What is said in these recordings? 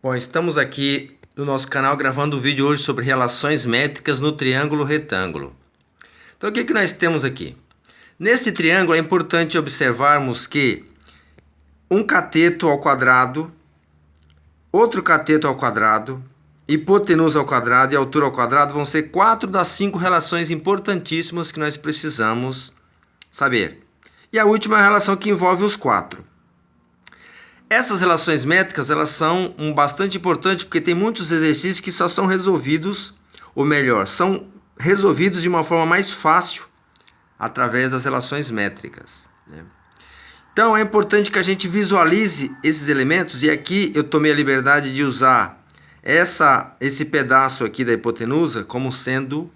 Bom, estamos aqui no nosso canal gravando um vídeo hoje sobre relações métricas no triângulo retângulo. Então, o que nós temos aqui? Neste triângulo é importante observarmos que um cateto ao quadrado, outro cateto ao quadrado, hipotenusa ao quadrado e altura ao quadrado vão ser 4 das 5 relações importantíssimas que nós precisamos saber. E a última é a relação que envolve os 4. Essas relações métricas, elas são bastante importantes porque tem muitos exercícios que só são resolvidos, ou melhor, são resolvidos de uma forma mais fácil através das relações métricas, né? Então é importante que a gente visualize esses elementos, e aqui eu tomei a liberdade de usar esse pedaço aqui da hipotenusa como sendo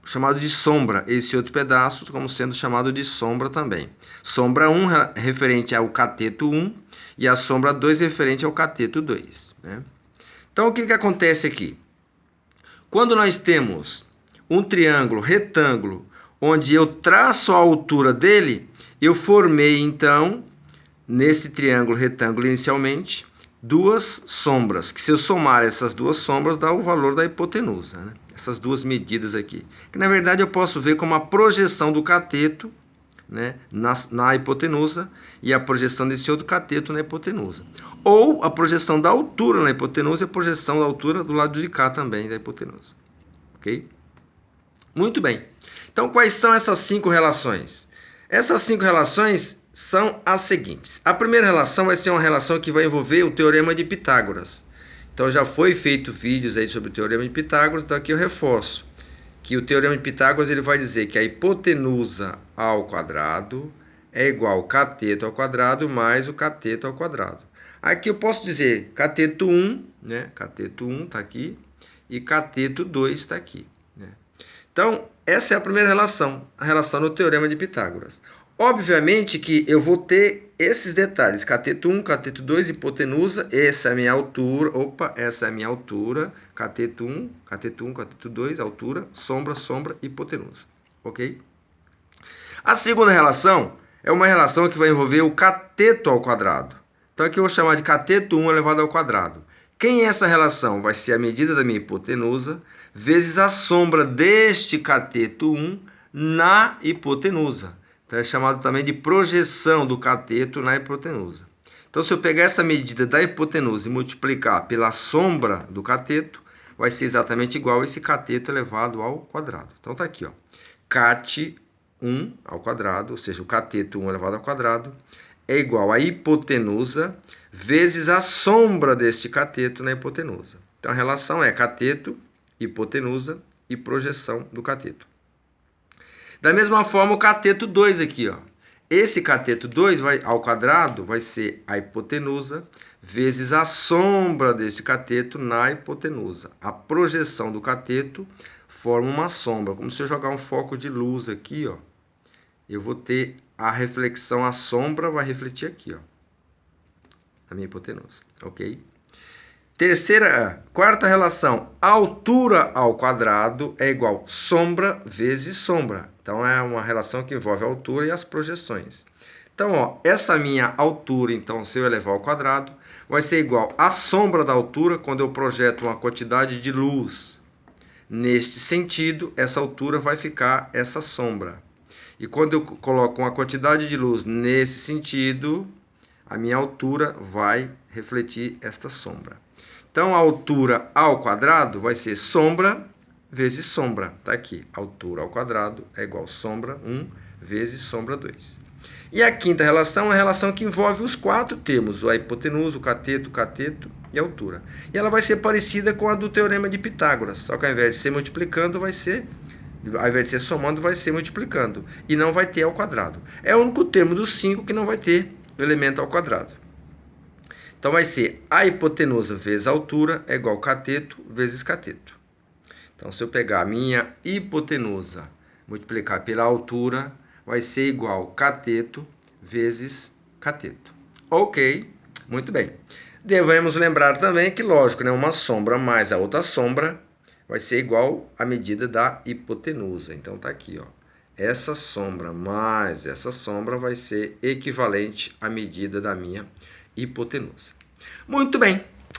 chamado de sombra, esse outro pedaço como sendo chamado de sombra também. Sombra 1 referente ao cateto 1 e a sombra 2 referente ao cateto 2, né? Então o que acontece aqui? Quando nós temos um triângulo retângulo onde eu traço a altura dele, eu formei então nesse triângulo retângulo inicialmente duas sombras, que se eu somar essas duas sombras dá o valor da hipotenusa, né? Essas duas medidas aqui, que na verdade eu posso ver como a projeção do cateto, né, na hipotenusa e a projeção desse outro cateto na hipotenusa. Ou a projeção da altura na hipotenusa e a projeção da altura do lado de cá também da hipotenusa. Ok? Muito bem. Então, quais são essas 5 relações? Essas 5 relações são as seguintes. A primeira relação vai ser uma relação que vai envolver o Teorema de Pitágoras. Então, já foi feito vídeos aí sobre o Teorema de Pitágoras, então aqui eu reforço que o Teorema de Pitágoras ele vai dizer que a hipotenusa ao quadrado é igual ao cateto ao quadrado mais o cateto ao quadrado. Aqui eu posso dizer cateto 1, né? Cateto 1 está aqui e cateto 2 está aqui, né? Então, essa é a primeira relação, a relação do Teorema de Pitágoras. Obviamente que eu vou ter esses detalhes, cateto 1, cateto 2, hipotenusa, essa é a minha altura, essa é a minha altura, cateto 1, cateto 2, altura, sombra, sombra, hipotenusa, ok? A segunda relação é uma relação que vai envolver o cateto ao quadrado. Então aqui eu vou chamar de cateto 1 elevado ao quadrado. Quem é essa relação? Vai ser a medida da minha hipotenusa vezes a sombra deste cateto 1 na hipotenusa. Então é chamado também de projeção do cateto na hipotenusa. Então se eu pegar essa medida da hipotenusa e multiplicar pela sombra do cateto, vai ser exatamente igual a esse cateto elevado ao quadrado. Então tá aqui, ó. Cat 1 ao quadrado, ou seja, o cateto 1 elevado ao quadrado, é igual a hipotenusa vezes a sombra deste cateto na hipotenusa. Então a relação é cateto, hipotenusa e projeção do cateto. Da mesma forma o cateto 2 aqui, ó. Esse cateto 2 ao quadrado vai ser a hipotenusa vezes a sombra deste cateto na hipotenusa. A projeção do cateto forma uma sombra, como se eu jogar um foco de luz aqui, ó. Eu vou ter a reflexão, a sombra vai refletir aqui, ó, na minha hipotenusa, ok? Quarta relação, altura ao quadrado é igual sombra vezes sombra. Então, é uma relação que envolve a altura e as projeções. Então, ó, essa minha altura, então, se eu elevar ao quadrado, vai ser igual a sombra da altura quando eu projeto uma quantidade de luz. Neste sentido, essa altura vai ficar essa sombra. E quando eu coloco uma quantidade de luz nesse sentido, a minha altura vai refletir esta sombra. Então, a altura ao quadrado vai ser sombra vezes sombra. Está aqui. Altura ao quadrado é igual a sombra 1 vezes sombra 2. E a quinta relação é a relação que envolve os 4 termos, a hipotenusa, o cateto e a altura. E ela vai ser parecida com a do Teorema de Pitágoras, só que ao invés de ser multiplicando, ao invés de ser somando, vai ser multiplicando. E não vai ter ao quadrado. É o único termo dos 5 que não vai ter elemento ao quadrado. Então, vai ser a hipotenusa vezes a altura é igual a cateto vezes cateto. Então, se eu pegar a minha hipotenusa, multiplicar pela altura, vai ser igual a cateto vezes cateto. Ok, muito bem. Devemos lembrar também que, lógico, né, uma sombra mais a outra sombra vai ser igual à medida da hipotenusa. Então, tá aqui, ó. Essa sombra mais essa sombra vai ser equivalente à medida da minha hipotenusa. Muito bem.